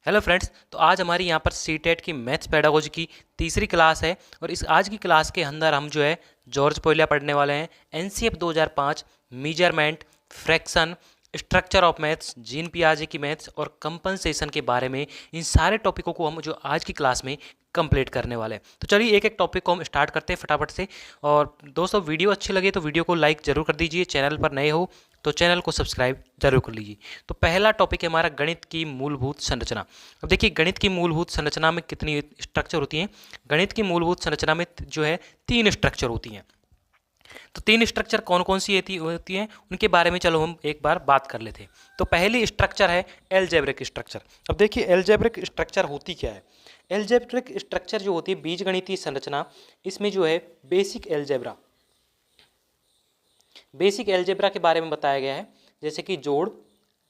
Hello friends. तो आज हमारी यहाँ पर सीटेट की मैथ्स पेडागोजी की तीसरी क्लास है और इस आज की क्लास के अंदर हम जो है जॉर्ज पोलिया पढ़ने वाले हैं। NCF 2005, measurement, fraction, structure of maths, Jean पियाजे की मैथ्स और कंपनसेशन के बारे में इन सारे टॉपिकों को हम जो आज की क्लास में कंप्लीट करने वाले हैं। तो चलिए एक एक टॉपिक को हम स्टार्ट करते हैं फटाफट से। और दोस्तों वीडियो अच्छी लगे तो वीडियो को लाइक जरूर कर दीजिए, चैनल पर नए हो तो चैनल को सब्सक्राइब जरूर कर लीजिए। तो पहला टॉपिक है हमारा गणित की मूलभूत संरचना। अब देखिए गणित की मूलभूत संरचना में कितनी स्ट्रक्चर होती हैं। गणित की मूलभूत संरचना में जो है 3 स्ट्रक्चर होती हैं। तो 3 स्ट्रक्चर कौन कौन सी होती हैं उनके बारे में चलो हम एक बार बात कर लेते हैं। तो पहली स्ट्रक्चर है एलजेब्रिक स्ट्रक्चर। अब देखिए एलजेब्रिक स्ट्रक्चर होती क्या है। एलजेब्रिक स्ट्रक्चर जो होती है बीजगणितीय संरचना, इसमें जो है बेसिक एलजेब्रा के बारे में बताया गया है, जैसे कि जोड़,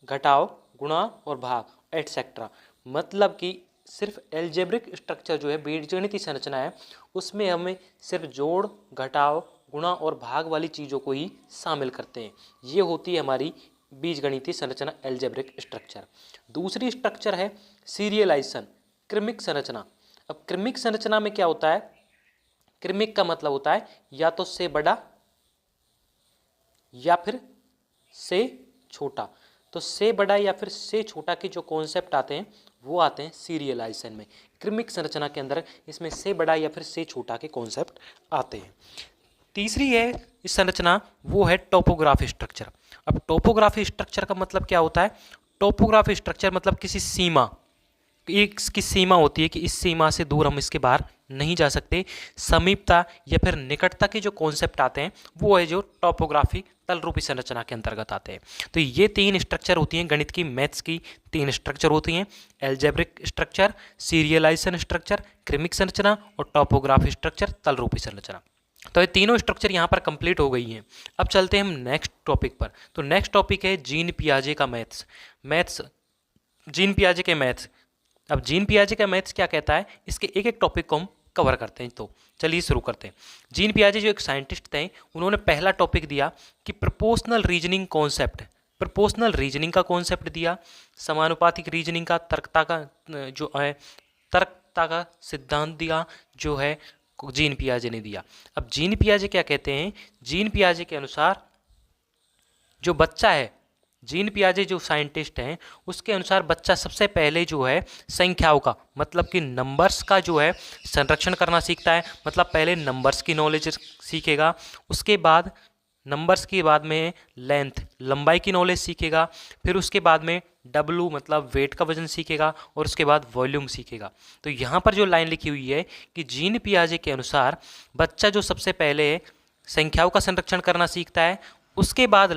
घटाव, गुणा और भाग एटसेट्रा। मतलब कि सिर्फ एलजेब्रिक स्ट्रक्चर जो है बीजगणितीय संरचना है उसमें हमें सिर्फ जोड़, घटाव, गुणा और भाग वाली चीज़ों को ही शामिल करते हैं। ये होती है हमारी बीजगणितीय संरचना एलजेब्रिक स्ट्रक्चर। दूसरी स्ट्रक्चर है सीरियलाइजेशन, क्रमिक संरचना। अब क्रमिक संरचना में क्या होता है, क्रमिक का मतलब होता है या तो से बड़ा या फिर से छोटा। तो से बड़ा या फिर से छोटा के जो कॉन्सेप्ट आते हैं वो आते हैं सीरियलाइजेशन में। क्रमिक संरचना के अंदर इसमें से बड़ा या फिर से छोटा के कॉन्सेप्ट आते हैं। तीसरी है इस संरचना, वो है टोपोग्राफी स्ट्रक्चर। अब टोपोग्राफी स्ट्रक्चर का मतलब क्या होता है। टोपोग्राफी स्ट्रक्चर मतलब किसी सीमा, एक इसकी सीमा होती है कि इस सीमा से दूर हम इसके बाहर नहीं जा सकते। समीपता या फिर निकटता के जो कॉन्सेप्ट आते हैं वो है जो टोपोग्राफी तलरूपी संरचना के अंतर्गत आते हैं। तो ये 3 स्ट्रक्चर होती हैं गणित की, मैथ्स की 3 स्ट्रक्चर होती हैं। एल्जेब्रिक स्ट्रक्चर, सीरियलाइजेशन स्ट्रक्चर, क्रमिक संरचना और टोपोग्राफी स्ट्रक्चर तलरूपी संरचना। तो ये तीनों स्ट्रक्चर यहाँ पर कंप्लीट हो गई हैं। अब चलते हैं हम नेक्स्ट टॉपिक पर। तो नेक्स्ट टॉपिक है जीन पियाजे का मैथ्स जीन पियाजे के मैथ्स। अब जीन पियाजे का मैथ्स क्या कहता है, इसके एक एक टॉपिक को हम कवर करते हैं। तो चलिए शुरू करते हैं। जीन पियाजे जो एक साइंटिस्ट थे, उन्होंने पहला टॉपिक दिया कि proportional reasoning concept, proportional reasoning का कॉन्सेप्ट दिया, समानुपातिक रीजनिंग का, तर्कता का जो है तर्कता का सिद्धांत दिया जो है जीन पियाजे ने दिया। अब जीन पियाजे क्या कहते हैं, जीन पियाजे के अनुसार जो बच्चा है, जीन पियाजे जो साइंटिस्ट हैं उसके अनुसार बच्चा सबसे पहले जो है संख्याओं का मतलब कि नंबर्स का जो है संरक्षण करना सीखता है। मतलब पहले नंबर्स की नॉलेज सीखेगा, उसके बाद नंबर्स के बाद में लेंथ लंबाई की नॉलेज सीखेगा, फिर उसके बाद में डब्लू मतलब वेट का वजन सीखेगा और उसके बाद वॉल्यूम सीखेगा। तो यहाँ पर जो लाइन लिखी हुई है कि जीन पियाजे के अनुसार बच्चा जो सबसे पहले संख्याओं का संरक्षण करना सीखता है, उसके बाद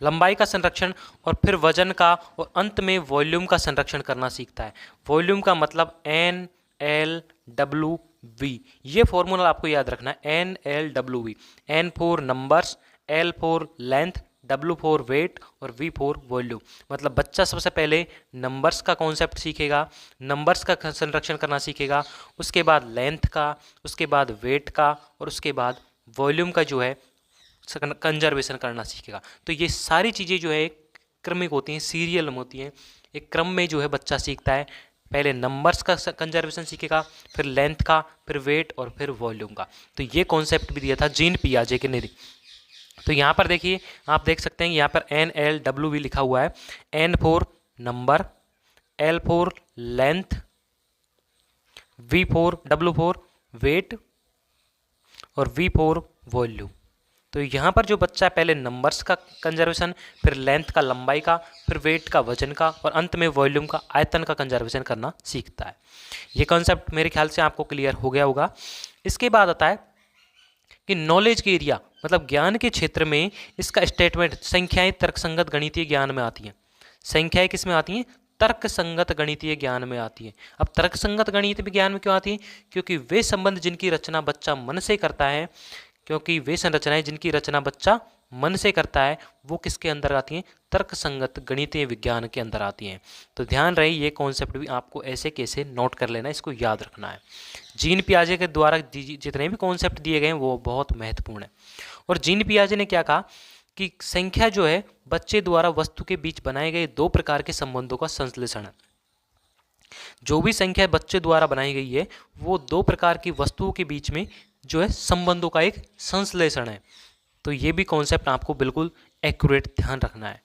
लंबाई का संरक्षण और फिर वजन का और अंत में वॉल्यूम का संरक्षण करना सीखता है। वॉल्यूम का मतलब एन एल डब्ल्यू वी, ये फॉर्मूला आपको याद रखना है, N L W V. N for numbers, L for length, W for weight और वी फॉर वॉल्यूम। मतलब बच्चा सबसे पहले नंबर्स का कॉन्सेप्ट सीखेगा, नंबर्स का संरक्षण करना सीखेगा, उसके बाद लेंथ का, उसके बाद वेट का और उसके बाद वॉल्यूम का जो है कंजर्वेशन करना सीखेगा। तो ये सारी चीज़ें जो है क्रमिक होती हैं, सीरियल होती हैं, एक क्रम में जो है बच्चा सीखता है। पहले नंबर्स का कंजर्वेशन सीखेगा, फिर लेंथ का, फिर वेट और फिर वॉल्यूम का। तो ये कॉन्सेप्ट भी दिया था जीन पियाजे के ने। तो यहाँ पर देखिए, आप देख सकते हैं यहाँ पर एन एल डब्ल्यू वी लिखा हुआ है। N for number, L for length, V for W for weight और वी फॉर वॉल्यूम। तो यहाँ पर जो बच्चा पहले नंबर्स का कंजर्वेशन, फिर लेंथ का लंबाई का, फिर वेट का वजन का और अंत में वॉल्यूम का आयतन का कंजर्वेशन करना सीखता है। ये कॉन्सेप्ट मेरे ख्याल से आपको क्लियर हो गया होगा। इसके बाद आता है कि नॉलेज के एरिया मतलब ज्ञान के क्षेत्र में इसका स्टेटमेंट, संख्याएं तर्कसंगत गणितीय ज्ञान में आती हैं। संख्याएं किस में आती हैं, तर्कसंगत गणितीय ज्ञान में आती है। अब तर्कसंगत गणितीय ज्ञान में क्यों आती है, क्योंकि वे संबंध जिनकी रचना बच्चा मन से करता है, क्योंकि वे संरचनाएं जिनकी रचना बच्चा मन से करता है वो किसके अंदर आती हैं, तर्कसंगत गणितीय विज्ञान के अंदर आती हैं। तो ध्यान रहे ये कॉन्सेप्ट भी आपको ऐसे कैसे नोट कर लेना, इसको याद रखना है। जीन पियाजे के द्वारा जितने भी कॉन्सेप्ट दिए गए हैं वो बहुत महत्वपूर्ण है। और जीन पियाजे ने क्या कहा कि संख्या जो है बच्चे द्वारा वस्तु के बीच बनाए गए दो प्रकार के संबंधों का संश्लेषण है। जो भी संख्या बच्चे द्वारा बनाई गई है वो दो प्रकार की वस्तुओं के बीच में जो है संबंधों का एक संश्लेषण है। तो ये भी कॉन्सेप्ट आपको बिल्कुल एक्यूरेट ध्यान रखना है।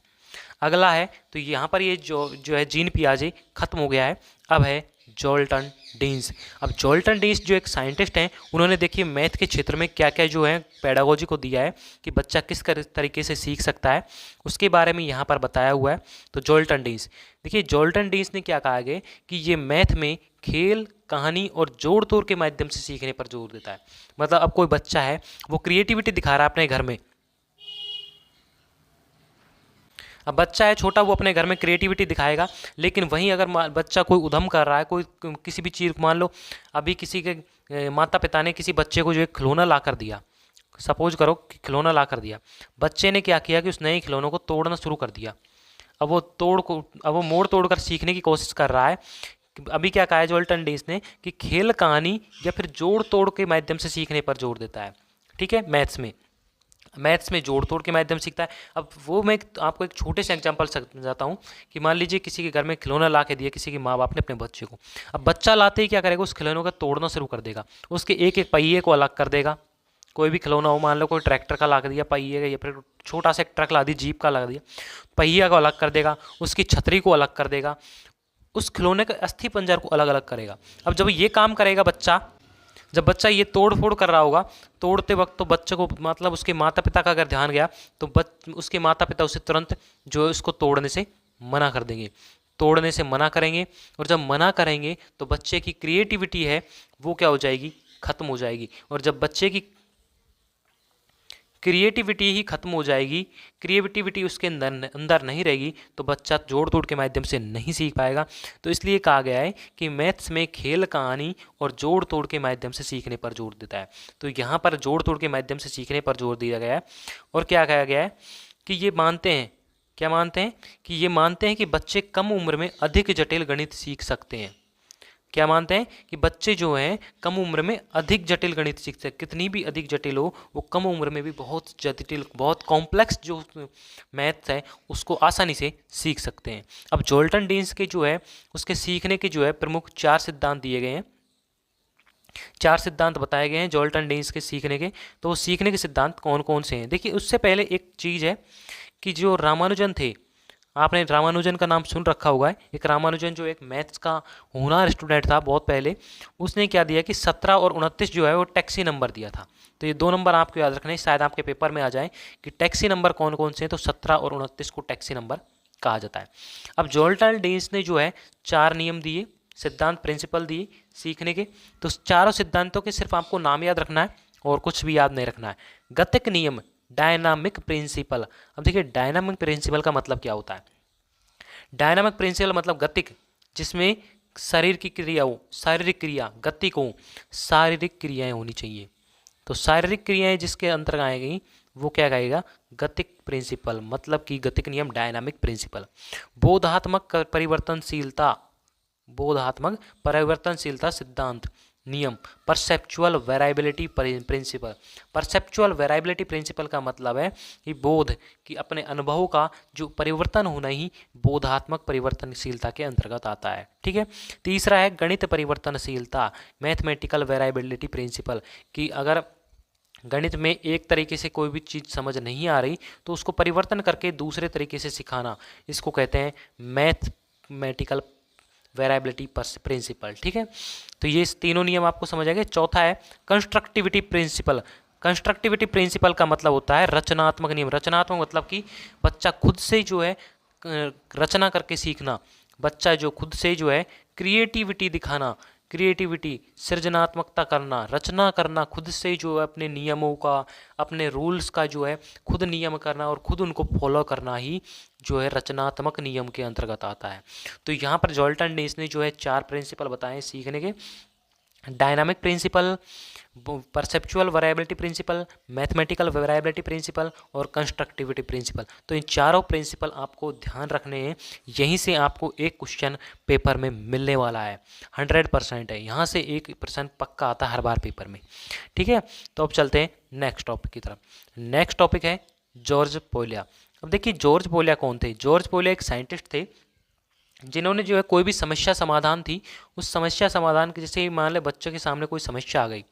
अगला है, तो यहाँ पर ये जो है जीन पियाजे खत्म हो गया है, अब है जोल्टन डीन्स। अब जोल्टन डीन्स जो एक साइंटिस्ट हैं, उन्होंने देखिए मैथ के क्षेत्र में क्या क्या जो है पेडागोजी को दिया है कि बच्चा किस तरीके से सीख सकता है, उसके बारे में यहाँ पर बताया हुआ है। तो जोल्टन डीन्स, देखिए जोल्टन डीन्स ने क्या कहा है कि ये मैथ में खेल, कहानी और जोड़ तोड़ के माध्यम से सीखने पर जोर देता है। मतलब अब कोई बच्चा है वो क्रिएटिविटी दिखा रहा है अपने घर में, अब बच्चा है छोटा, वो अपने घर में क्रिएटिविटी दिखाएगा, लेकिन वहीं अगर बच्चा कोई उधम कर रहा है, कोई किसी भी चीज़, मान लो अभी किसी के माता पिता ने किसी बच्चे को जो एक खिलौना ला कर दिया, सपोज करो कि खिलौना ला कर दिया, बच्चे ने क्या किया कि उस नए खिलौनों को तोड़ना शुरू कर दिया। अब वो मोड़ तोड़ कर सीखने की कोशिश कर रहा है। अभी क्या कहा है जोल्टन डीन्स ने कि खेल, कहानी या फिर जोड़ तोड़ के माध्यम से सीखने पर जोर देता है। ठीक है, मैथ्स में जोड़ तोड़ के माध्यम सीखता है। अब वो मैं आपको एक छोटे से एग्जांपल समझाता हूँ कि मान लीजिए किसी के घर में खिलौना ला के दिया किसी के माँ बाप ने अपने बच्चे को। अब बच्चा लाते ही क्या करेगा, उस खिलौनों का तोड़ना शुरू कर देगा, उसके एक एक पहिए को अलग कर देगा। कोई भी खिलौना हो, मान लो कोई ट्रैक्टर का ला के दिया पहिए का, या फिर छोटा सा एक ट्रक ला दी, जीप का ला दिया, पहिया को अलग कर देगा, उसकी छतरी को अलग कर देगा, उस खिलौने के अस्थि पंजर को अलग अलग करेगा। अब जब ये काम करेगा बच्चा, जब बच्चा ये तोड़ फोड़ कर रहा होगा, तोड़ते वक्त तो बच्चे को, मतलब उसके माता पिता का अगर ध्यान गया तो उसके माता पिता उसे तुरंत जो है उसको तोड़ने से मना कर देंगे, तोड़ने से मना करेंगे। और जब मना करेंगे तो बच्चे की क्रिएटिविटी है वो क्या हो जाएगी, खत्म हो जाएगी। और जब बच्चे की क्रिएटिविटी ही खत्म हो जाएगी, क्रिएटिविटी उसके अंदर नहीं रहेगी, तो बच्चा जोड़ तोड़ के माध्यम से नहीं सीख पाएगा। तो इसलिए कहा गया है कि मैथ्स में खेल, कहानी और जोड़ तोड़ के माध्यम से सीखने पर जोर देता है। तो यहाँ पर जोड़ तोड़ के माध्यम से सीखने पर जोर दिया गया है। और क्या कहा गया है कि ये मानते हैं, क्या मानते हैं कि ये मानते हैं कि बच्चे कम उम्र में अधिक जटिल गणित सीख सकते हैं। क्या मानते हैं कि बच्चे जो हैं कम उम्र में अधिक जटिल गणित सीखते हैं, कितनी भी अधिक जटिल हो वो कम उम्र में भी बहुत जटिल, बहुत कॉम्प्लेक्स जो मैथ्स है उसको आसानी से सीख सकते हैं। अब जोल्टन डीन्स के जो है उसके सीखने के जो है प्रमुख 4 सिद्धांत दिए गए हैं, 4 सिद्धांत बताए गए हैं जोल्टन डीन्स के सीखने के। तो वो सीखने के सिद्धांत कौन कौन से हैं, देखिए उससे पहले एक चीज़ है कि जो रामानुजन थे, आपने रामानुजन का नाम सुन रखा होगा। एक रामानुजन जो एक मैथ्स का होनहार स्टूडेंट था बहुत पहले, उसने क्या दिया कि 17 और 29 जो है वो टैक्सी नंबर दिया था। तो ये 2 नंबर आपको याद रखने, शायद आपके पेपर में आ जाए कि टैक्सी नंबर कौन कौन से हैं। तो 17 और 29 को टैक्सी नंबर कहा जाता है। अब जोल्टन डीन्स ने जो है 4 नियम दिए, सिद्धांत, प्रिंसिपल दिए सीखने के। तो चारों सिद्धांतों के सिर्फ आपको नाम याद रखना है और कुछ भी याद नहीं रखना है। गतिक नियम, डायनामिक प्रिंसिपल। अब देखिए डायनामिक प्रिंसिपल का मतलब क्या होता है। डायनामिक प्रिंसिपल मतलब गतिक, जिसमें शरीर की क्रिया हो, शारीरिक क्रिया, गतिक हो, शारीरिक क्रियाएं होनी चाहिए। तो शारीरिक क्रियाएं जिसके अंतर्गत आएगी वो क्या कहेगा, गतिक प्रिंसिपल, मतलब कि गतिक नियम, डायनामिक प्रिंसिपल। बोधात्मक परिवर्तनशीलता, बोधात्मक परिवर्तनशीलता सिद्धांत, नियम, perceptual variability principal. Perceptual variability principal का मतलब है कि बोध कि अपने अनुभवों का जो परिवर्तन होना ही बोधात्मक परिवर्तनशीलता के अंतर्गत आता है। ठीक है। तीसरा है गणित परिवर्तनशीलता, मैथमेटिकल वेराइबिलिटी प्रिंसिपल, कि अगर गणित में एक तरीके से कोई भी चीज़ समझ नहीं आ रही तो उसको परिवर्तन करके दूसरे तरीके से सिखाना, इसको कहते हैं मैथमेटिकल वेराइबिलिटी प्रिंसिपल। ठीक है। तो ये तीनों नियम आपको समझ आएंगे। चौथा है कंस्ट्रक्टिविटी प्रिंसिपल। कंस्ट्रक्टिविटी प्रिंसिपल का मतलब होता है रचनात्मक नियम। रचनात्मक मतलब कि बच्चा खुद से जो है रचना करके सीखना, बच्चा जो खुद से जो है क्रिएटिविटी दिखाना, क्रिएटिविटी, सृजनात्मकता करना, रचना करना, खुद से जो है अपने नियमों का, अपने रूल्स का जो है खुद नियम करना और खुद उनको फॉलो करना ही जो है रचनात्मक नियम के अंतर्गत आता है। तो यहाँ पर जोल्टन डीन्स ने जो है 4 प्रिंसिपल बताए सीखने के, dynamic principle, perceptual variability principle, mathematical variability principle और कंस्ट्रक्टिविटी प्रिंसिपल। तो इन चारों प्रिंसिपल आपको ध्यान रखने हैं। यहीं से आपको एक क्वेश्चन पेपर में मिलने वाला है, 100% है, यहाँ से 1% पक्का आता है हर बार पेपर में। ठीक है। तो अब चलते हैं नेक्स्ट टॉपिक की तरफ। नेक्स्ट टॉपिक है जॉर्ज पोलिया। अब देखिए जॉर्ज पोलिया कौन थे? जॉर्ज पोलिया एक साइंटिस्ट थे जिन्होंने जो है कोई भी समस्या समाधान थी, उस समस्या समाधान के, जैसे मान ले बच्चे के सामने कोई समस्या आ गई,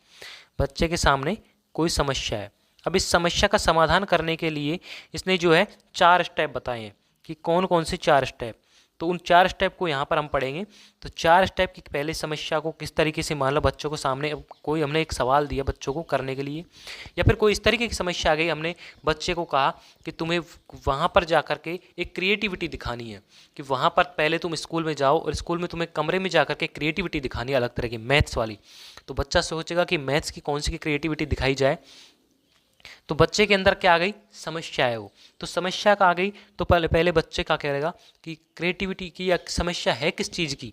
बच्चे के सामने कोई समस्या है, अब इस समस्या का समाधान करने के लिए इसने जो है 4 स्टेप बताए हैं कि कौन कौन से 4 स्टेप। तो उन 4 स्टेप को यहाँ पर हम पढ़ेंगे। तो 4 स्टेप की पहले समस्या को किस तरीके से, मान लो बच्चों को सामने अब कोई हमने एक सवाल दिया बच्चों को करने के लिए, या फिर कोई इस तरीके की समस्या आ गई, हमने बच्चे को कहा कि तुम्हें वहाँ पर जा कर के एक क्रिएटिविटी दिखानी है, कि वहाँ पर पहले तुम स्कूल में जाओ और स्कूल में तुम्हें कमरे में जा कर के क्रिएटिविटी दिखानी है अलग तरह की, मैथ्स वाली। तो बच्चा सोचेगा कि मैथ्स की कौन सी की क्रिएटिविटी दिखाई जाए। तो बच्चे के अंदर क्या आ गई? समस्या है वो। तो समस्या का आ गई तो पहले बच्चे का कहेगा कि क्रिएटिविटी की या समस्या है किस चीज़ की।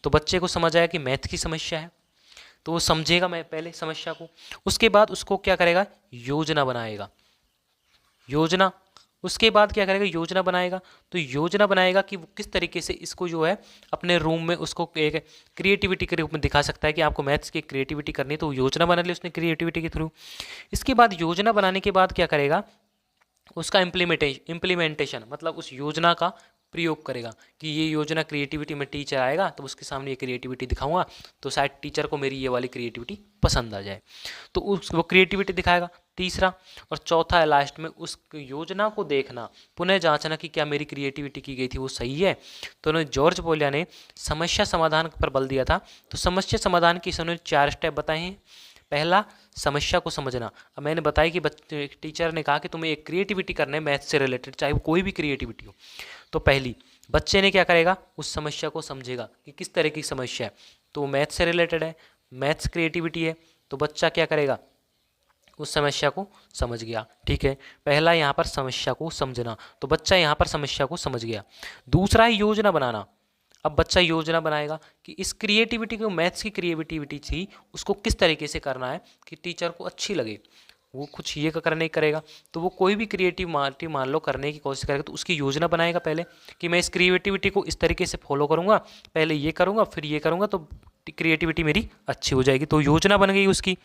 तो बच्चे को समझ आया कि मैथ की समस्या है, तो वो समझेगा मैं पहले समस्या को। उसके बाद उसको क्या करेगा? योजना बनाएगा। योजना, उसके बाद क्या करेगा? योजना बनाएगा। तो योजना बनाएगा कि वो किस तरीके से इसको जो है अपने रूम में उसको एक क्रिएटिविटी के रूप में दिखा सकता है कि आपको मैथ्स की क्रिएटिविटी करनी है, तो योजना बना ली उसने क्रिएटिविटी के थ्रू। इसके बाद योजना बनाने के बाद क्या करेगा? उसका इम्प्लीमेंटेशन, मतलब उस योजना का प्रयोग करेगा कि ये योजना क्रिएटिविटी में टीचर आएगा तो उसके सामने ये क्रिएटिविटी दिखाऊंगा तो शायद टीचर को मेरी ये वाली क्रिएटिविटी पसंद आ जाए, तो वो क्रिएटिविटी दिखाएगा। तीसरा और चौथा है लास्ट में उस योजना को देखना, पुनः जांचना कि क्या मेरी क्रिएटिविटी की गई थी वो सही है। तो उन्होंने जॉर्ज पोलिया ने समस्या समाधान पर बल दिया था। तो समस्या समाधान की उन्होंने 4 स्टेप बताए हैं। पहला, समस्या को समझना। अब मैंने बताया कि टीचर ने कहा कि तुम्हें एक क्रिएटिविटी करना है मैथ्स से रिलेटेड, चाहे वो कोई भी क्रिएटिविटी हो। तो पहली, बच्चे ने क्या करेगा? उस समस्या को समझेगा कि किस तरह की समस्या है, तो वो मैथ्स से रिलेटेड है, मैथ्स क्रिएटिविटी है, तो बच्चा क्या करेगा? उस समस्या को समझ गया। ठीक है, पहला यहाँ पर समस्या को समझना, तो बच्चा यहाँ पर समस्या को समझ गया। दूसरा है योजना बनाना। अब बच्चा योजना बनाएगा कि इस क्रिएटिविटी को, मैथ्स की क्रिएटिविटी थी, उसको किस तरीके से करना है कि टीचर को अच्छी लगे। वो कुछ ये करने करेगा, तो वो कोई भी क्रिएटिव मान लो करने की कोशिश करेगा, तो उसकी योजना बनाएगा पहले कि मैं इस क्रिएटिविटी को इस तरीके से फॉलो करूँगा, पहले ये करूँगा फिर ये करूँगा तो क्रिएटिविटी मेरी अच्छी हो जाएगी। तो योजना बन गई उसकी।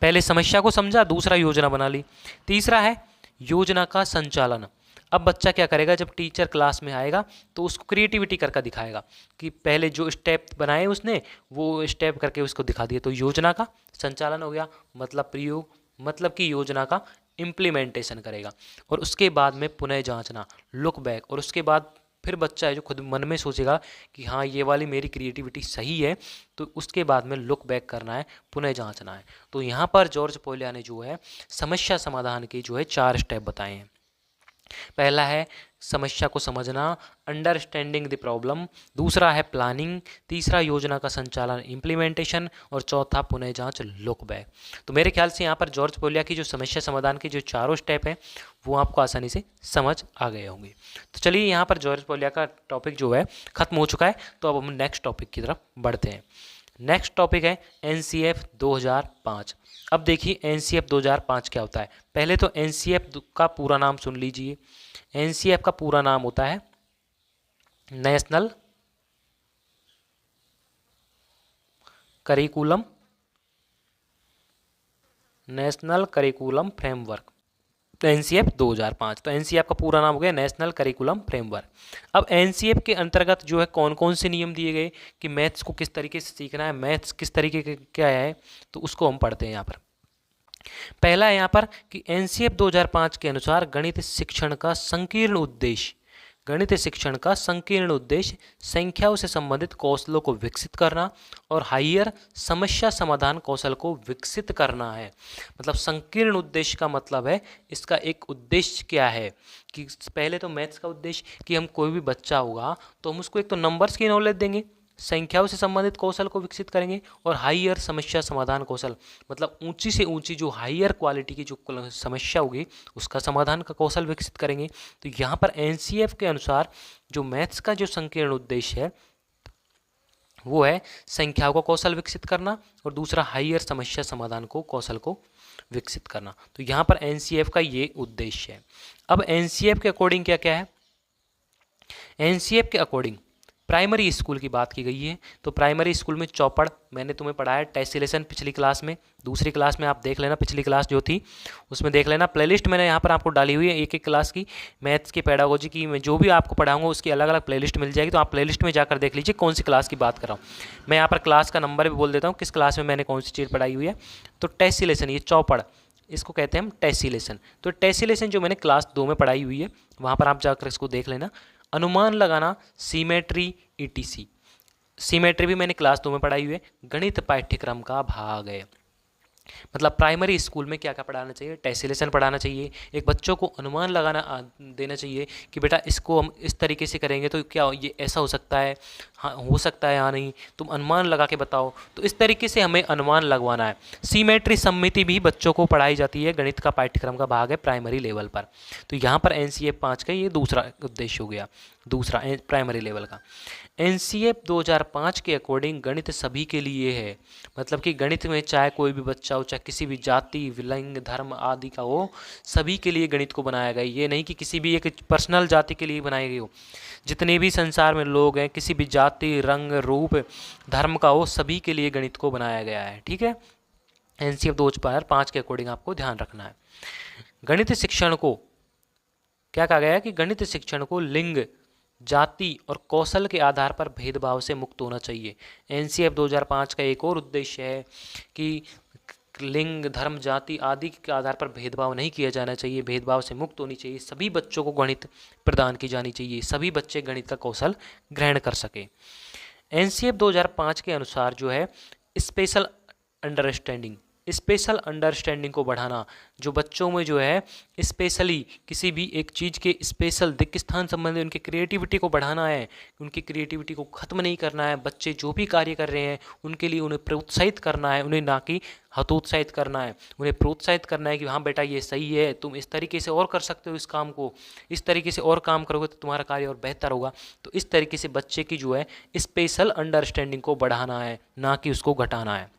पहले समस्या को समझा, दूसरा योजना बना ली। तीसरा है योजना का संचालन। अब बच्चा क्या करेगा? जब टीचर क्लास में आएगा तो उसको क्रिएटिविटी करके दिखाएगा कि पहले जो स्टेप बनाए उसने वो स्टेप करके उसको दिखा दिए। तो योजना का संचालन हो गया, मतलब प्रयोग, मतलब कि योजना का इम्प्लीमेंटेशन करेगा। और उसके बाद में पुनः जांचना, लुक बैक। और उसके बाद फिर बच्चा है जो खुद मन में सोचेगा कि हाँ ये वाली मेरी क्रिएटिविटी सही है, तो उसके बाद में लुक बैक करना है, पुनः जांचना है। तो यहाँ पर जॉर्ज पोलिया ने जो है समस्या समाधान के जो है 4 स्टेप बताए हैं। पहला है समस्या को समझना, अंडरस्टैंडिंग द प्रॉब्लम। दूसरा है प्लानिंग। तीसरा योजना का संचालन, इम्प्लीमेंटेशन। और चौथा पुनः जांच, लुक बैक। तो मेरे ख्याल से यहाँ पर जॉर्ज पोलिया की जो समस्या समाधान की जो 4 स्टेप हैं वो आपको आसानी से समझ आ गए होंगे। तो चलिए यहाँ पर जॉर्ज पोलिया का टॉपिक जो है खत्म हो चुका है। तो अब हम नेक्स्ट टॉपिक की तरफ बढ़ते हैं। नेक्स्ट टॉपिक है NCF 2005। अब देखिए NCF 2005 क्या होता है। पहले तो NCF का पूरा नाम सुन लीजिए। NCF का पूरा नाम होता है नेशनल करिकुलम फ्रेमवर्क। तो NCF 2005, तो NCF का पूरा नाम हो गया नेशनल करिकुलम फ्रेमवर्क। अब NCF के अंतर्गत जो है कौन कौन से नियम दिए गए कि मैथ्स को किस तरीके से सीखना है, मैथ्स किस तरीके के क्या है, तो उसको हम पढ़ते हैं यहाँ पर। पहला है यहाँ पर कि NCF 2005 के अनुसार गणित शिक्षण का संकीर्ण उद्देश्य संख्याओं से संबंधित कौशलों को विकसित करना और हायर समस्या समाधान कौशल को विकसित करना है। मतलब संकीर्ण उद्देश्य का मतलब है इसका एक उद्देश्य क्या है कि पहले तो मैथ्स का उद्देश्य कि हम कोई भी बच्चा होगा तो हम उसको एक तो नंबर्स की नॉलेज देंगे, संख्याओं से संबंधित कौशल को विकसित करेंगे और हाईयर समस्या समाधान कौशल, मतलब ऊंची से ऊंची जो हाईयर क्वालिटी की जो समस्या होगी उसका समाधान का कौशल विकसित करेंगे। तो यहाँ पर NCF के अनुसार जो मैथ्स का जो संकीर्ण उद्देश्य है वो है संख्याओं का कौशल विकसित करना और दूसरा हाईयर समस्या समाधान को कौशल को विकसित करना। तो यहाँ पर NCF का ये उद्देश्य है। अब NCF के अकॉर्डिंग क्या क्या है? NCF के अकॉर्डिंग प्राइमरी स्कूल की बात की गई है तो प्राइमरी स्कूल में चौपड़ मैंने तुम्हें पढ़ाया, टेसिलेशन पिछली क्लास में, दूसरी क्लास में आप देख लेना, पिछली क्लास जो थी उसमें देख लेना। प्लेलिस्ट मैंने यहाँ पर आपको डाली हुई है एक एक क्लास की, मैथ्स की, पेडागोजी की, मैं जो भी आपको पढ़ाऊंगा उसकी अलग अलग प्लेलिस्ट मिल जाएगी, तो आप प्लेलिस्ट में जाकर देख लीजिए कौन सी क्लास की बात कर रहा हूँ। मैं यहाँ पर क्लास का नंबर भी बोल देता हूँ किस क्लास में मैंने कौन सी चीज़ पढ़ाई हुई है। तो टेसिलेशन, ये चौपड़, इसको कहते हैं हम टेसिलेशन। तो टेसिलेशन जो मैंने क्लास 2 में पढ़ाई हुई है वहाँ पर आप जाकर इसको देख लेना। अनुमान लगाना, सीमेट्री, ईटीसी, सीमेट्री भी मैंने क्लास 2 में पढ़ाई हुई है, गणित पाठ्यक्रम का भाग है। मतलब प्राइमरी स्कूल में क्या क्या पढ़ाना चाहिए, टेसिलेशन पढ़ाना चाहिए, एक बच्चों को अनुमान लगाना देना चाहिए कि बेटा इसको हम इस तरीके से करेंगे तो क्या ये ऐसा हो सकता है, हाँ हो सकता है या नहीं, तुम अनुमान लगा के बताओ, तो इस तरीके से हमें अनुमान लगवाना है। सीमेट्री सम्मिति भी बच्चों को पढ़ाई जाती है, गणित का पाठ्यक्रम का भाग है प्राइमरी लेवल पर। तो यहाँ पर NCF 5 का ये दूसरा उद्देश्य हो गया, दूसरा प्राइमरी लेवल का। NCF 2005 के अकॉर्डिंग गणित सभी के लिए है, मतलब कि गणित में चाहे कोई भी बच्चा हो, चाहे किसी भी जाति, लिंग, धर्म आदि का हो, सभी के लिए गणित को बनाया गया। ये नहीं कि किसी भी एक पर्सनल जाति के लिए बनाई गई हो, जितने भी संसार में लोग हैं किसी भी जाति, रंग, रूप, धर्म का हो, सभी के लिए गणित को बनाया गया है। ठीक है, NCF 2005 के अकॉर्डिंग आपको ध्यान रखना है। गणित शिक्षण को क्या कहा गया है कि गणित शिक्षण को लिंग, जाति और कौशल के आधार पर भेदभाव से मुक्त होना चाहिए। NCF 2005 का एक और उद्देश्य है कि लिंग, धर्म, जाति आदि के आधार पर भेदभाव नहीं किया जाना चाहिए, भेदभाव से मुक्त होनी चाहिए, सभी बच्चों को गणित प्रदान की जानी चाहिए, सभी बच्चे गणित का कौशल ग्रहण कर सके। NCF 2005 के अनुसार जो है स्पेशल अंडरस्टैंडिंग, स्पेशल अंडरस्टैंडिंग को बढ़ाना, जो बच्चों में जो है स्पेशली किसी भी एक चीज़ के स्पेशल दिक् स्थान संबंधी उनकी क्रिएटिविटी को बढ़ाना है, उनकी क्रिएटिविटी को ख़त्म नहीं करना है। बच्चे जो भी कार्य कर रहे हैं उनके लिए उन्हें प्रोत्साहित करना है, उन्हें ना कि हतोत्साहित करना है, उन्हें प्रोत्साहित करना है कि हाँ बेटा ये सही है, तुम इस तरीके से और कर सकते हो इस काम को, इस तरीके से और काम करोगे तो तुम्हारा कार्य और बेहतर होगा। तो इस तरीके से बच्चे की जो है स्पेशल अंडरस्टैंडिंग को बढ़ाना है, ना कि उसको घटाना है।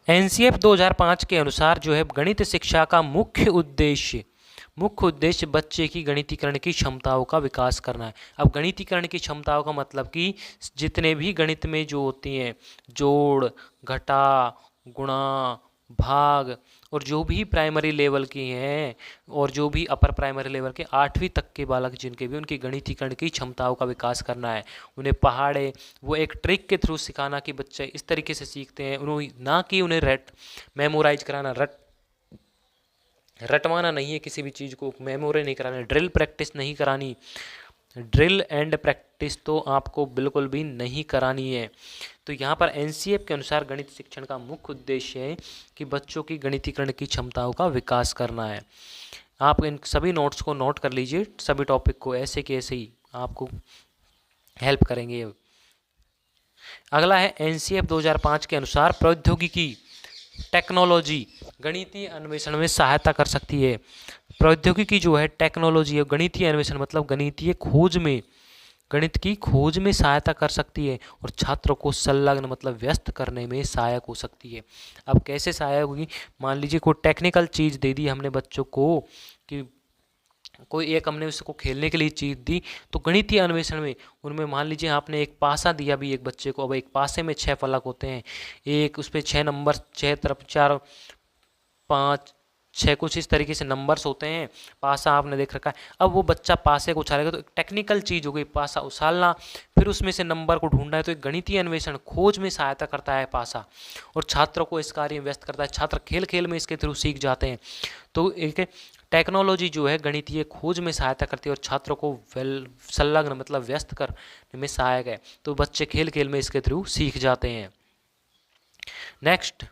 NCF 2005 के अनुसार जो है गणित शिक्षा का मुख्य उद्देश्य बच्चे की गणितीकरण की क्षमताओं का विकास करना है। अब गणितीकरण की क्षमताओं का मतलब कि जितने भी गणित में जो होती हैं जोड़, घटा, गुणा, भाग, और जो भी प्राइमरी लेवल की हैं और जो भी अपर प्राइमरी लेवल के 8वीं तक के बालक जिनके भी, उनकी गणितीकरण की क्षमताओं का विकास करना है। उन्हें पहाड़े वो एक ट्रिक के थ्रू सिखाना कि बच्चे इस तरीके से सीखते हैं, उन्हें ना कि उन्हें मेमोराइज कराना, रटवाना नहीं है, किसी भी चीज़ को मेमोराइज नहीं कराना, ड्रिल प्रैक्टिस नहीं करानी, ड्रिल एंड प्रैक्टिस तो आपको बिल्कुल भी नहीं करानी है। तो यहाँ पर NCF के अनुसार गणित शिक्षण का मुख्य उद्देश्य है कि बच्चों की गणितीकरण की क्षमताओं का विकास करना है। आप इन सभी नोट्स को नोट कर लीजिए, सभी टॉपिक को ऐसे के ऐसे ही आपको हेल्प करेंगे। अगला है NCF 2005 के अनुसार प्रौद्योगिकी, टेक्नोलॉजी गणितीय अन्वेषण में सहायता कर सकती है। प्रौद्योगिकी जो है टेक्नोलॉजी है, गणितीय अन्वेषण मतलब गणितीय खोज में, गणित की खोज में सहायता कर सकती है और छात्रों को संलग्न मतलब व्यस्त करने में सहायक हो सकती है। अब कैसे सहायक होगी, मान लीजिए कोई टेक्निकल चीज़ दे दी हमने बच्चों को, कि कोई एक हमने उसको खेलने के लिए चीज़ दी, तो गणितीय अन्वेषण में उनमें मान लीजिए आपने एक पासा दिया भी एक बच्चे को, अब एक पासे में 6 फलक होते हैं, एक उस पर 6 नंबर, 6 तरफ 4 5 6 कुछ इस तरीके से नंबर्स होते हैं, पासा आपने देख रखा है। अब वो बच्चा पासे को उछालेगा तो एक टेक्निकल चीज़ हो गई पासा उछालना, फिर उसमें से नंबर को ढूंढना है, तो एक गणितीय अन्वेषण खोज में सहायता करता है पासा, और छात्रों को इस कार्य में व्यस्त करता है, छात्र खेल खेल में इसके थ्रू सीख जाते हैं। तो एक टेक्नोलॉजी जो है गणितीय खोज में सहायता करती है और छात्रों को संलग्न मतलब व्यस्त करने में सहायक है, तो बच्चे खेल खेल में इसके थ्रू सीख जाते हैं। नेक्स्ट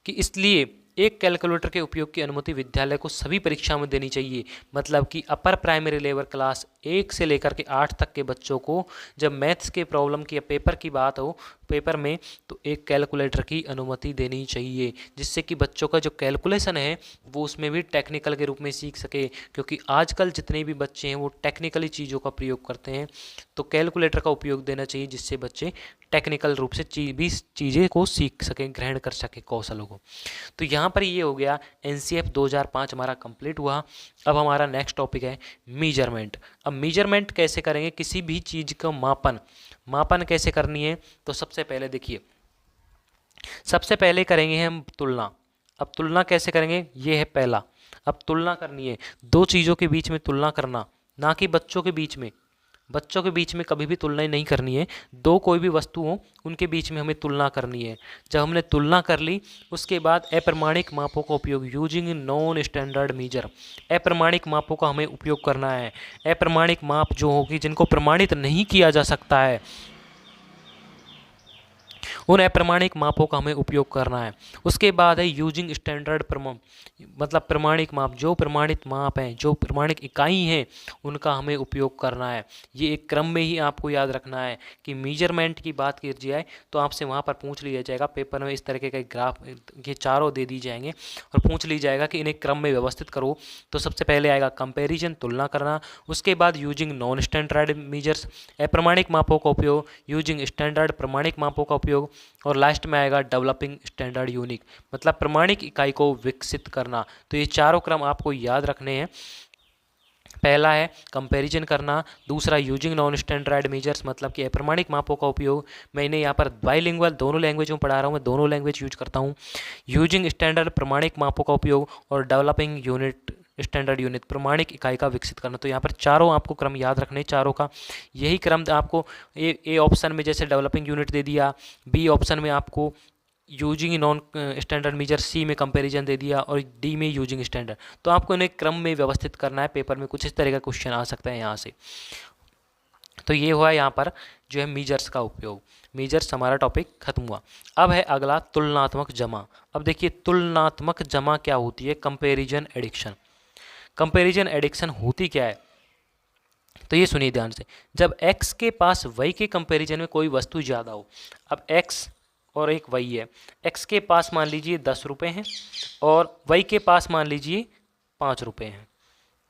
कि इसलिए एक कैलकुलेटर के उपयोग की अनुमति विद्यालय को सभी परीक्षा में देनी चाहिए, मतलब कि अपर प्राइमरी लेवल क्लास 1 से लेकर के 8 तक के बच्चों को जब मैथ्स के प्रॉब्लम की या पेपर की बात हो, पेपर में, तो एक कैलकुलेटर की अनुमति देनी चाहिए, जिससे कि बच्चों का जो कैलकुलेशन है वो उसमें भी टेक्निकल के रूप में सीख सके, क्योंकि आजकल जितने भी बच्चे हैं वो टेक्निकली चीज़ों का प्रयोग करते हैं, तो कैलकुलेटर का उपयोग देना चाहिए जिससे बच्चे टेक्निकल रूप से भी चीज़ें को सीख सकें, ग्रहण कर सकें कौशलों को। तो यहाँ यहाँ पर ये हो गया NCF 2005 हमारा कंप्लीट हुआ। अब हमारा नेक्स्ट टॉपिक है मीजरमेंट। अब मीजरमेंट कैसे करेंगे, किसी भी चीज़ का मापन कैसे करनी है, तो सबसे पहले देखिए, सबसे पहले करेंगे हम तुलना। अब तुलना कैसे करेंगे, ये है पहला। अब तुलना करनी है, दो चीज़ों के बीच में तुलना करना, ना कि बच्चों के बीच में। बच्चों के बीच में कभी भी तुलना नहीं करनी है, दो कोई भी वस्तु हो उनके बीच में हमें तुलना करनी है। जब हमने तुलना कर ली उसके बाद अप्रमाणिक मापों का उपयोग, यूजिंग नॉन स्टैंडर्ड मीजर, अप्रमाणिक मापों का हमें उपयोग करना है। अप्रमाणिक माप जो होगी, जिनको प्रमाणित नहीं किया जा सकता है, उन अप्रमाणिक मापों का हमें उपयोग करना है। उसके बाद है यूजिंग स्टैंडर्ड मतलब प्रमाणिक माप, जो प्रमाणित माप हैं, जो प्रमाणिक इकाई हैं, उनका हमें उपयोग करना है। ये एक क्रम में ही आपको याद रखना है कि मीजरमेंट की बात की जाए तो आपसे वहाँ पर पूछ लिया जाएगा, पेपर में इस तरीके का ग्राफ ये चारों दे दी जाएंगे और पूछ ली जाएगा कि इन्हें क्रम में व्यवस्थित करो। तो सबसे पहले आएगा कंपेरिजन, तुलना करना। उसके बाद यूजिंग नॉन स्टैंडर्ड मीजर्स, अप्रमाणिक मापों का उपयोग, यूजिंग स्टैंडर्ड प्रमाणिक मापों का उपयोग, और लास्ट में आएगा डेवलपिंग स्टैंडर्ड यूनिक, मतलब प्रमाणिक इकाई को विकसित करना। तो ये चारों क्रम आपको याद रखने हैं। पहला है कंपैरिजन करना, दूसरा यूजिंग नॉन स्टैंडर्ड मेजर्स मतलब कि अप्रमाणिक मापों का उपयोग। मैंने यहाँ पर बाइलिंगुअल दोनों लैंग्वेज में पढ़ा रहा हूँ, मैं दोनों लैंग्वेज यूज करता हूँ। यूजिंग स्टैंडर्ड प्रमाणिक मापों का उपयोग, और डेवलपिंग यूनिट स्टैंडर्ड यूनिट प्रमाणिक इकाई का विकसित करना। तो यहाँ पर चारों आपको क्रम याद रखने, चारों का यही क्रम आपको ए ऑप्शन में जैसे डेवलपिंग यूनिट दे दिया, बी ऑप्शन में आपको यूजिंग नॉन स्टैंडर्ड मेजर, सी में कंपैरिजन दे दिया, और डी में यूजिंग स्टैंडर्ड। तो आपको इन्हें क्रम में व्यवस्थित करना है। पेपर में कुछ इस तरह का क्वेश्चन आ सकता है यहाँ से। तो ये हुआ यहाँ पर जो है मीजर्स का उपयोग। मीजर्स हमारा टॉपिक खत्म हुआ। अब है अगला तुलनात्मक जमा। अब देखिए तुलनात्मक जमा क्या होती है, कंपेरिजन एडिक्शन। कंपेरिजन एडिक्शन होती क्या है, तो ये सुनिए ध्यान से। जब x के पास y के कंपैरिजन में कोई वस्तु ज़्यादा हो, अब x और एक y है, x के पास मान लीजिए 10 रुपये हैं और y के पास मान लीजिए 5 रुपये हैं।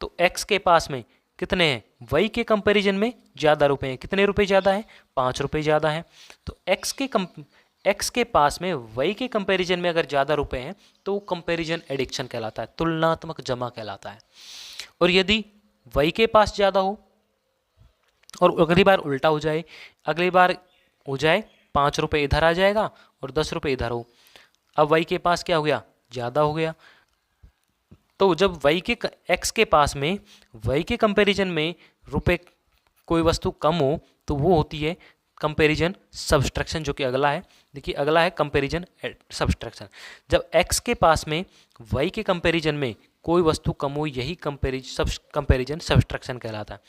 तो x के पास में कितने हैं, y के कंपैरिजन में ज़्यादा रुपये हैं। कितने रुपये ज़्यादा हैं, 5 रुपये ज़्यादा हैं। तो x के पास में y के कंपैरिजन में अगर ज़्यादा रुपये हैं तो वो कंपैरिजन एडिक्शन कहलाता है, तुलनात्मक जमा कहलाता है। और यदि y के पास ज़्यादा हो और अगली बार उल्टा हो जाए, अगली बार हो जाए 5 रुपये इधर आ जाएगा और 10 रुपये इधर हो, अब y के पास क्या हो गया, ज़्यादा हो गया। तो जब x के पास में y के कंपैरिजन में रुपये कोई वस्तु कम हो तो वो होती है कंपैरिजन सब्सट्रैक्शन, जो कि अगला है। देखिए अगला है कंपैरिजन सब्सट्रैक्शन। जब x के पास में y के कंपैरिजन में कोई वस्तु कम हो, यही कंपैरिजन सब्सट्रैक्शन कहलाता है।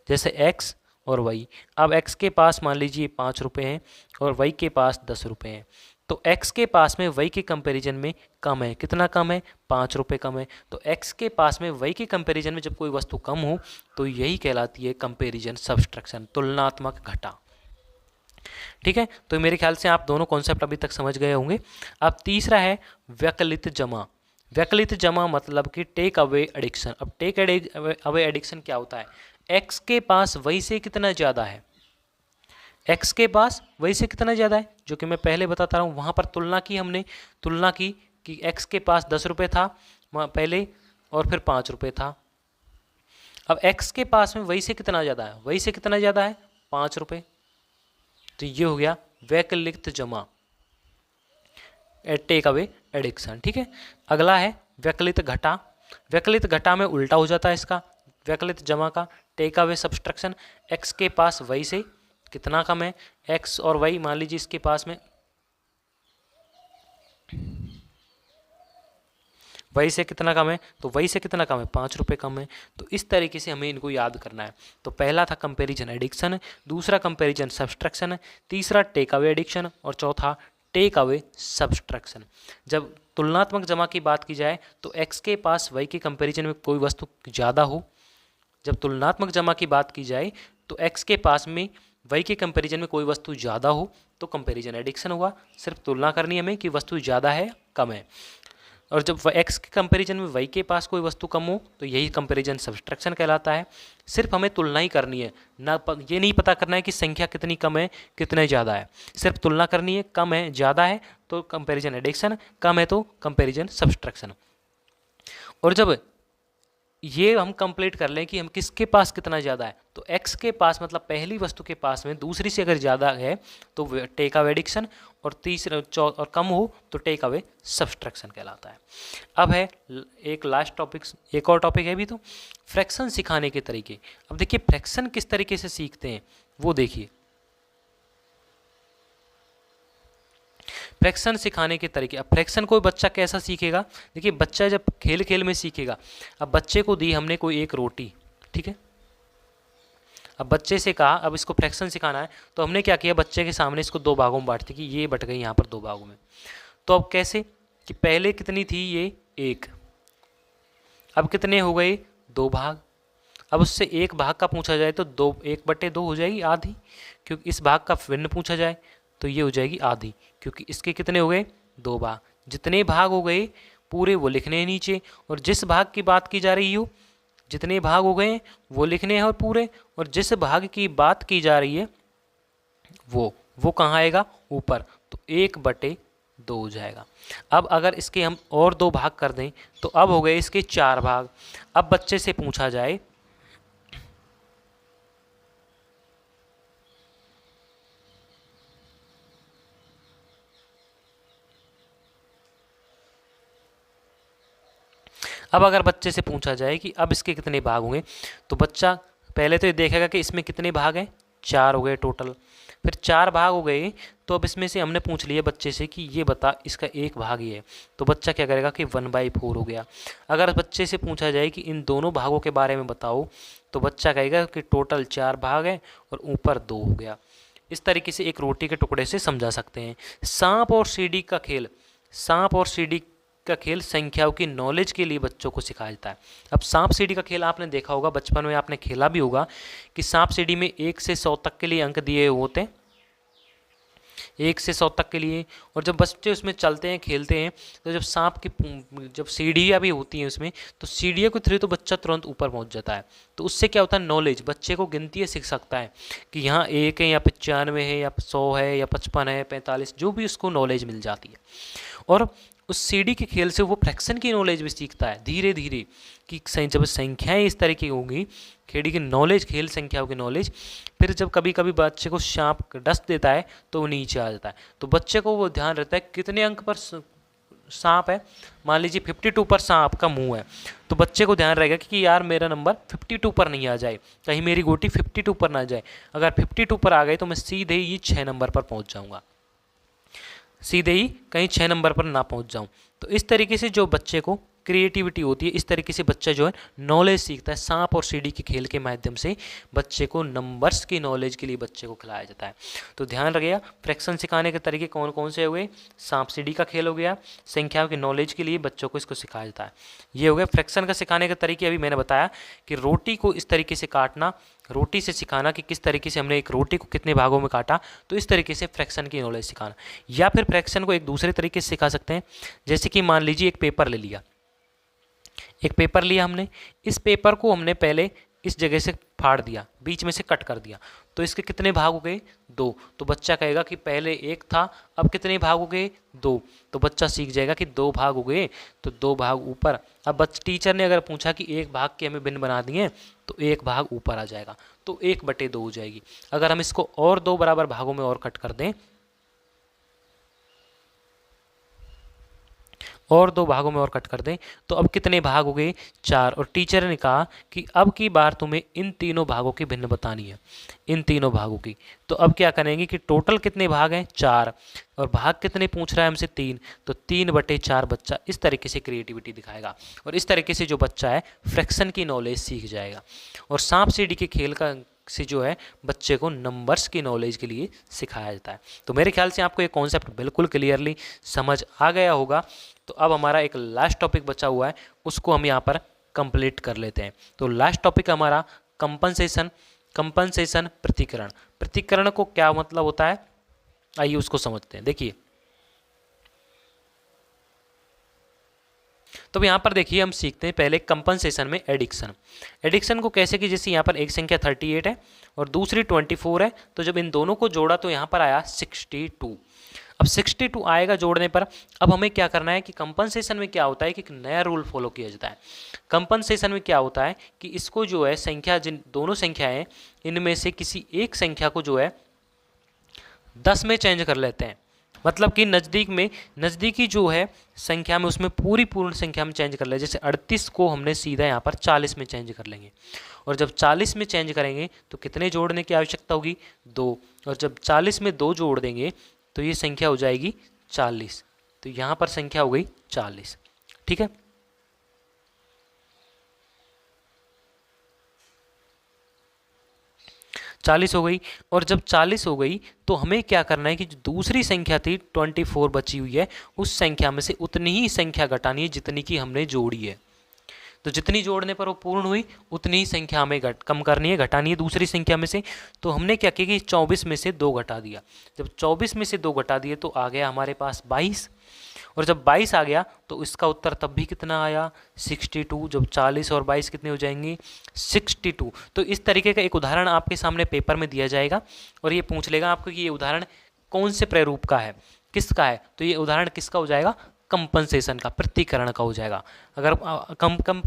जैसे x और y, अब x के पास मान लीजिए 5 रुपये हैं और y के पास 10 रुपये हैं। तो x के पास में y के कंपैरिजन में कम है, कितना कम है, 5 रुपये कम है। तो x के पास में y के कंपैरिजन में जब कोई वस्तु कम हो तो यही कहलाती है कंपैरिजन सब्सट्रैक्शन, तुलनात्मक घटा। ठीक है, तो मेरे ख्याल से आप दोनों कॉन्सेप्ट अभी तक समझ गए होंगे। अब तीसरा है वैकल्पिक जमा। वैकल्पिक जमा मतलब कि टेक अवे एडिक्शन। अब टेक अवे एडिक्शन क्या होता है, x के पास y से कितना ज़्यादा है, x के पास y से कितना ज़्यादा है, जो कि मैं पहले बताता रहा हूँ। वहाँ पर तुलना की हमने, तुलना की कि x के पास 10 रुपये था पहले और फिर 5 रुपये था। अब x के पास में y से कितना ज़्यादा है, y से कितना ज़्यादा है, 5 रुपये। तो ये हो गया वैकल्पिक जमा, टेक अवे एडिक्शन। ठीक है, अगला है वैकल्पिक घटा। वैकल्पिक घटा में उल्टा हो जाता है इसका, वैकल्पिक जमा का, टेक अवे सब्सट्रैक्शन। x के पास y से कितना कम है, x और y मान लीजिए इसके पास में y से कितना कम है, तो y से कितना कम है, 5 रुपये कम है। तो इस तरीके से हमें इनको याद करना है। तो पहला था कंपैरिजन एडिक्शन, दूसरा कंपैरिजन सब्सट्रैक्शन, तीसरा टेक अवे एडिक्शन और चौथा टेक अवे सब्सट्रैक्शन। जब तुलनात्मक जमा की बात की जाए तो x के पास y के कंपैरिजन में कोई वस्तु ज़्यादा हो, जब तुलनात्मक जमा की बात की जाए तो x के पास में y के कंपैरिजन में कोई वस्तु ज़्यादा हो तो कंपैरिजन एडिक्शन हुआ। सिर्फ तुलना करनी है हमें कि वस्तु ज़्यादा है कम है। और जब x के कंपैरिजन में y के पास कोई वस्तु कम हो तो यही कंपैरिजन सब्सट्रैक्शन कहलाता है। सिर्फ हमें तुलना ही करनी है, ना ये नहीं पता करना है कि संख्या कितनी कम है कितने ज़्यादा है, सिर्फ तुलना करनी है। कम है ज़्यादा है तो कंपैरिजन एडिशन, कम है तो कंपैरिजन सब्सट्रैक्शन। और जब ये हम कंप्लीट कर लें कि हम किसके पास कितना ज़्यादा है, तो x के पास मतलब पहली वस्तु के पास में दूसरी से अगर ज़्यादा है तो टेक अवे एडिक्शन, और तीसरा और कम हो तो टेक अवे सब्सट्रैक्शन कहलाता है। अब है एक लास्ट टॉपिक, एक और टॉपिक है भी, तो फ्रैक्शन सिखाने के तरीके। अब देखिए फ्रैक्शन किस तरीके से सीखते हैं वो देखिए। फ्रैक्शन सिखाने के तरीके, अब फ्रैक्शन कोई बच्चा कैसा सीखेगा, देखिए बच्चा जब खेल खेल में सीखेगा। अब बच्चे को दी हमने कोई एक रोटी, ठीक है, अब बच्चे से कहा अब इसको फ्रैक्शन सिखाना है, तो हमने क्या किया, बच्चे के सामने इसको दो भागों में बांट दी कि ये बट गई यहाँ पर दो भागों में। तो अब कैसे कि पहले कितनी थी ये एक, अब कितने हो गए दो भाग। अब उससे एक भाग का पूछा जाए तो दो, 1/2 हो जाएगी आधी, क्योंकि इस भाग का भिन्न पूछा जाए तो ये हो जाएगी आधी, क्योंकि इसके कितने हो गए दो भाग। जितने भाग हो गए पूरे वो लिखने हैं नीचे, और जिस भाग की बात की जा रही हो जितने भाग हो गए वो लिखने हैं और पूरे, और जिस भाग की बात की जा रही है वो कहाँ आएगा ऊपर, तो 1/2 हो जाएगा। अब अगर इसके हम और दो भाग कर दें तो अब हो गए इसके 4 भाग। अब बच्चे से पूछा जाए अब अगर बच्चे से पूछा जाए कि अब इसके कितने भाग होंगे, तो बच्चा पहले तो ये देखेगा कि इसमें कितने भाग हैं, 4 हो गए टोटल। फिर 4 भाग हो गए तो अब इसमें से हमने पूछ लिया बच्चे से कि ये बता इसका एक भाग ही है, तो बच्चा क्या करेगा कि 1/4 हो गया। अगर बच्चे से पूछा जाए कि इन दोनों भागों के बारे में बताओ, तो बच्चा कहेगा कि टोटल 4 भाग हैं और ऊपर 2 हो गया। इस तरीके से एक रोटी के टुकड़े से समझा सकते हैं। सांप और सीढ़ी का खेल, सांप और सीढ़ी का खेल संख्याओं की नॉलेज के लिए बच्चों को सिखाया जाता है। अब सांप सीढ़ी का खेल आपने देखा होगा, बचपन में आपने खेला भी होगा कि सांप सीढ़ी में 1 से 100 तक के लिए अंक दिए होते हैं, 1 से 100 तक के लिए। और जब बच्चे उसमें चलते हैं खेलते हैं तो जब सांप की जब सीढ़ियाँ भी होती हैं उसमें, तो सीढ़ियों के थ्रू तो बच्चा तुरंत ऊपर पहुंच जाता है। तो उससे क्या होता है नॉलेज, बच्चे को गिनती सीख सकता है कि यहाँ 1 है या 95 है या 100 है या 55 है 45, जो भी उसको नॉलेज मिल जाती है। और उस सीढ़ी के खेल से वो फ्रैक्शन की नॉलेज भी सीखता है धीरे धीरे, कि जब संख्याएं इस तरह की होंगी, खेड़ी की नॉलेज, खेल संख्याओं की नॉलेज, फिर जब कभी कभी बच्चे को सांप डस देता है तो वो नीचे आ जाता है, तो बच्चे को वो ध्यान रहता है कितने अंक पर सांप है। मान लीजिए 52 पर सांप का मुंह है, तो बच्चे को ध्यान रहेगा कि यार मेरा नंबर 52 पर नहीं आ जाए, कहीं मेरी गोटी 52 पर ना जाए। अगर 52 पर आ गए तो मैं सीधे ही 6 नंबर पर पहुंच जाऊंगा, सीधे ही कहीं 6 नंबर पर ना पहुंच जाऊं। तो इस तरीके से जो बच्चे को क्रिएटिविटी होती है, इस तरीके से बच्चा जो है नॉलेज सीखता है। सांप और सीढ़ी के खेल के माध्यम से बच्चे को नंबर्स की नॉलेज के लिए बच्चे को खिलाया जाता है। तो ध्यान रखिएगा, फ्रैक्शन सिखाने के तरीके कौन कौन से हुए, सांप सीढ़ी का खेल हो गया, संख्याओं की नॉलेज के लिए बच्चों को इसको सिखाया जाता है, ये हो गया फ्रैक्शन का सिखाने के तरीके। अभी मैंने बताया कि रोटी को इस तरीके से काटना, रोटी से सिखाना कि किस तरीके से हमने एक रोटी को कितने भागों में काटा, तो इस तरीके से फ्रैक्शन की नॉलेज सिखाना। या फिर फ्रैक्शन को एक दूसरे तरीके से सिखा सकते हैं, जैसे कि मान लीजिए एक पेपर ले लिया, एक पेपर लिया हमने, इस पेपर को हमने पहले इस जगह से फाड़ दिया, बीच में से कट कर दिया, तो इसके कितने भाग हो गए 2। तो बच्चा कहेगा कि पहले 1 था, अब कितने भाग हो गए 2, तो बच्चा सीख जाएगा कि 2 भाग हो गए, तो 2 भाग ऊपर। अब टीचर ने अगर पूछा कि 1 भाग के हमें भिन्न बना दिए, तो 1 भाग ऊपर आ जाएगा, तो 1/2 हो जाएगी। अगर हम इसको और 2 बराबर भागों में और कट कर दें, और 2 भागों में और कट कर दें, तो अब कितने भाग हो गए 4। और टीचर ने कहा कि अब की बार तुम्हें इन तीनों भागों की भिन्न बतानी है, इन तीनों भागों की। तो अब क्या करेंगे कि टोटल कितने भाग हैं 4, और भाग कितने पूछ रहा है हमसे 3, तो 3/4 बच्चा इस तरीके से क्रिएटिविटी दिखाएगा। और इस तरीके से जो बच्चा है फ्रैक्शन की नॉलेज सीख जाएगा। और सांप सीढ़ी के खेल का से जो है बच्चे को नंबर्स की नॉलेज के लिए सिखाया जाता है। तो मेरे ख्याल से आपको ये कॉन्सेप्ट बिल्कुल क्लियरली समझ आ गया होगा। तो अब हमारा एक लास्ट टॉपिक बचा हुआ है, उसको हम यहाँ पर कंप्लीट कर लेते हैं। तो लास्ट टॉपिक हमारा कंपनसेशन, कंपनसेशन प्रतिकरण। प्रतिकरण को क्या मतलब होता है, आइए उसको समझते हैं। देखिए तो यहाँ पर देखिए हम सीखते हैं पहले कंपनसेशन में एडिक्शन। एडिक्शन को कैसे कि जैसे यहाँ पर एक संख्या 38 है और दूसरी 24 है, तो जब इन दोनों को जोड़ा तो यहाँ पर आया 62। अब 62 आएगा जोड़ने पर। अब हमें क्या करना है कि कंपनसेशन में क्या होता है कि एक नया रूल फॉलो किया जाता है। कंपनसेशन में क्या होता है कि इसको जो है संख्या, जिन दोनों संख्याएं इनमें से किसी एक संख्या को जो है 10 में चेंज कर लेते हैं। मतलब कि नज़दीकी जो है संख्या में उसमें पूर्ण संख्या में चेंज कर ले। जैसे 38 को हमने सीधा यहाँ पर 40 में चेंज कर लेंगे, और जब 40 में चेंज करेंगे तो कितने जोड़ने की आवश्यकता होगी? 2। और जब 40 में 2 जोड़ देंगे तो ये संख्या हो जाएगी 40। तो यहाँ पर संख्या हो गई 40। ठीक है, चालीस हो गई। और जब 40 हो गई तो हमें क्या करना है कि जो दूसरी संख्या थी 24 बची हुई है, उस संख्या में से उतनी ही संख्या घटानी है जितनी की हमने जोड़ी है। तो जितनी जोड़ने पर वो पूर्ण हुई उतनी ही संख्या हमें कम करनी है, घटानी है दूसरी संख्या में से। तो हमने क्या किया कि 24 में से 2 घटा दिया। जब 24 में से 2 घटा दिए तो आ गया हमारे पास 22। और जब 22 आ गया तो इसका उत्तर तब भी कितना आया? 62। जब 40 और 22 कितने हो जाएंगे? 62। तो इस तरीके का एक उदाहरण आपके सामने पेपर में दिया जाएगा और ये पूछ लेगा आपको कि ये उदाहरण कौन से प्रारूप का है, किसका है। तो ये उदाहरण किसका हो जाएगा? कंपनसेशन का, प्रतिकरण का हो जाएगा। अगर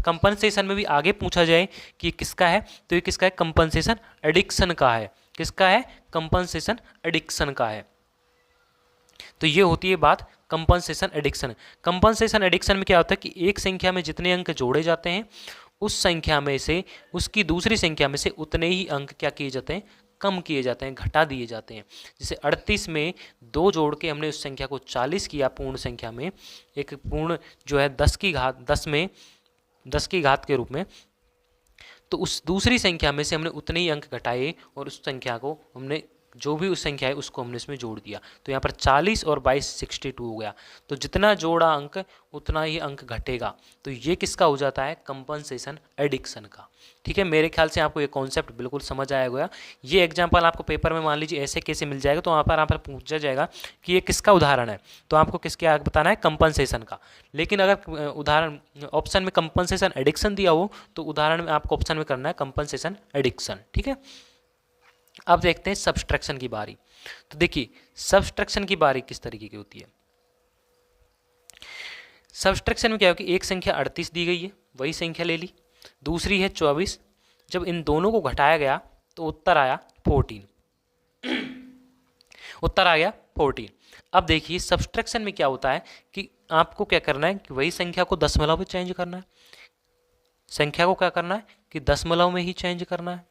कंपनसेशन में भी आगे पूछा जाए कि ये किसका है तो ये किसका है? कंपनसेशन एडिक्शन का है। किसका है? कंपनसेशन एडिक्शन का है। तो ये होती है बात कंपनसेशन एडिक्शन। कंपनसेशन एडिक्शन में क्या होता है कि एक संख्या में जितने अंक जोड़े जाते हैं उस संख्या में से उसकी दूसरी संख्या में से उतने ही अंक क्या किए जाते हैं? कम किए जाते हैं, घटा दिए जाते हैं। जैसे 38 में 2 जोड़ के हमने उस संख्या को 40 किया पूर्ण संख्या में, एक पूर्ण जो है 10 की घात के रूप में, तो उस दूसरी संख्या में से हमने उतने ही अंक घटाए और उस संख्या को हमने, जो भी उस संख्या है उसको हमने इसमें जोड़ दिया। तो यहाँ पर 40 और 22 62 हो गया। तो जितना जोड़ा अंक उतना ही अंक घटेगा। तो ये किसका हो जाता है? कंपनसेशन एडिक्शन का। ठीक है, मेरे ख्याल से आपको ये कॉन्सेप्ट बिल्कुल समझ आया होगा। ये एग्जाम्पल आपको पेपर में मान लीजिए ऐसे कैसे मिल जाएगा, तो वहाँ पर पूछा जाएगा कि ये किसका उदाहरण है, तो आपको किसके आगे बताना है? कंपनसेशन का। लेकिन अगर उदाहरण ऑप्शन में कंपनसेशन एडिक्शन दिया हो तो उदाहरण में आपको ऑप्शन में करना है कंपनसेशन एडिक्शन। ठीक है, अब देखते हैं सब्सट्रैक्शन की बारी। तो देखिए सब्सट्रैक्शन की बारी किस तरीके की होती है। सब्सट्रैक्शन में क्या हो कि एक संख्या 38 दी गई है, वही संख्या ले ली, दूसरी है 24। जब इन दोनों को घटाया गया तो उत्तर आया 14। उत्तर आ गया 14। अब देखिए सब्सट्रैक्शन में क्या होता है कि आपको क्या करना है कि वही संख्या को दशमलव में चेंज करना है। संख्या को क्या करना है कि दशमलव में ही चेंज करना है।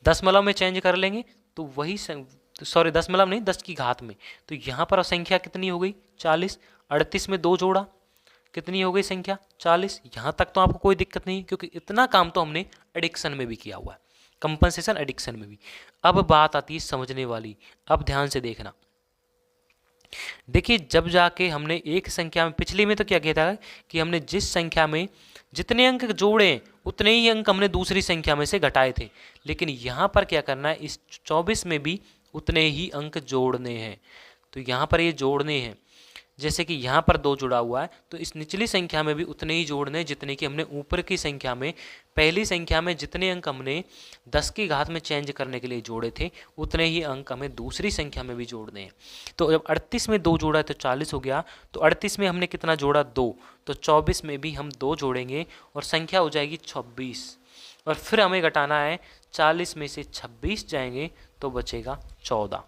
दशमलव में चेंज कर लेंगे तो वही दशमलव नहीं, 10 की घात में। तो यहाँ पर संख्या कितनी हो गई? 40। 38 में 2 जोड़ा, कितनी हो गई संख्या? 40। यहाँ तक तो आपको कोई दिक्कत नहीं, क्योंकि इतना काम तो हमने एडिक्शन में भी किया हुआ है, कंपनसेशन एडिक्शन में भी। अब बात आती है समझने वाली। अब ध्यान से देखना। देखिए जब जाके हमने एक संख्या में, पिछली में तो क्या किया था कि हमने जिस संख्या में जितने अंक जोड़े उतने ही अंक हमने दूसरी संख्या में से घटाए थे। लेकिन यहाँ पर क्या करना है, इस 24 में भी उतने ही अंक जोड़ने हैं। तो यहाँ पर ये जोड़ने हैं, जैसे कि यहाँ पर 2 जुड़ा हुआ है तो इस निचली संख्या में भी उतने ही जोड़ने हैं जितने कि हमने ऊपर की संख्या में, पहली संख्या में जितने अंक हमने 10 की घात में चेंज करने के लिए जोड़े थे उतने ही अंक हमें दूसरी संख्या में भी जोड़ने हैं। तो जब 38 में 2 जोड़ा है तो 40 हो गया। तो 38 में हमने कितना जोड़ा? 2। तो 24 में भी हम 2 जोड़ेंगे और संख्या हो जाएगी 26। और फिर हमें घटाना है, 40 में से 26 जाएंगे तो बचेगा 14।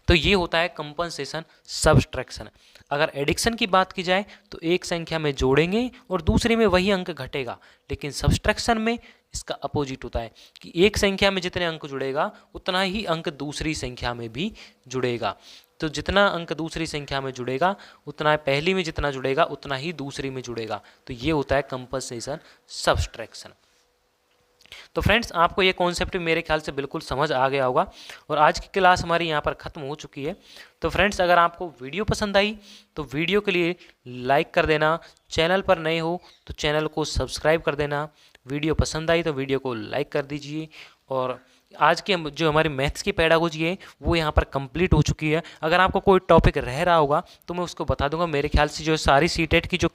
तो ये होता है कंपनसेशन सब्सट्रैक्शन। अगर एडिक्शन की बात की जाए तो एक संख्या में जोड़ेंगे और दूसरे में वही अंक घटेगा। लेकिन सब्सट्रैक्शन में इसका अपोजिट होता है कि एक संख्या में जितने अंक जुड़ेगा उतना ही अंक दूसरी संख्या में भी जुड़ेगा। तो जितना अंक दूसरी संख्या में जुड़ेगा उतना, पहली में जितना जुड़ेगा उतना ही दूसरी में जुड़ेगा। तो ये होता है कंपनसेशन सब्सट्रैक्शन। तो फ्रेंड्स आपको ये कॉन्सेप्ट मेरे ख्याल से बिल्कुल समझ आ गया होगा और आज की क्लास हमारी यहाँ पर ख़त्म हो चुकी है। तो फ्रेंड्स अगर आपको वीडियो पसंद आई तो वीडियो के लिए लाइक कर देना, चैनल पर नए हो तो चैनल को सब्सक्राइब कर देना, वीडियो पसंद आई तो वीडियो को लाइक कर दीजिए और आज की जो हमारी मैथ्स की पेडागोजी है वो यहाँ पर कंप्लीट हो चुकी है। अगर आपको कोई टॉपिक रह रहा होगा तो मैं उसको बता दूंगा। मेरे ख्याल से जो सारी सीटेट की जो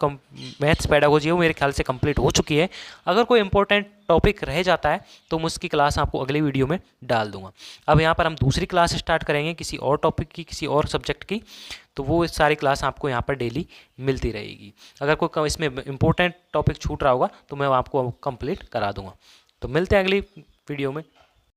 मैथ्स पेडागोजी है वो मेरे ख्याल से कंप्लीट हो चुकी है। अगर कोई इंपॉर्टेंट टॉपिक रह जाता है तो मैं उसकी क्लास आपको अगली वीडियो में डाल दूंगा। अब यहाँ पर हम दूसरी क्लास स्टार्ट करेंगे किसी और टॉपिक की, किसी और सब्जेक्ट की, तो वो सारी क्लास आपको यहाँ पर डेली मिलती रहेगी। अगर कोई इसमें इंपॉर्टेंट टॉपिक छूट रहा होगा तो मैं आपको कंप्लीट करा दूंगा। तो मिलते हैं अगली वीडियो में।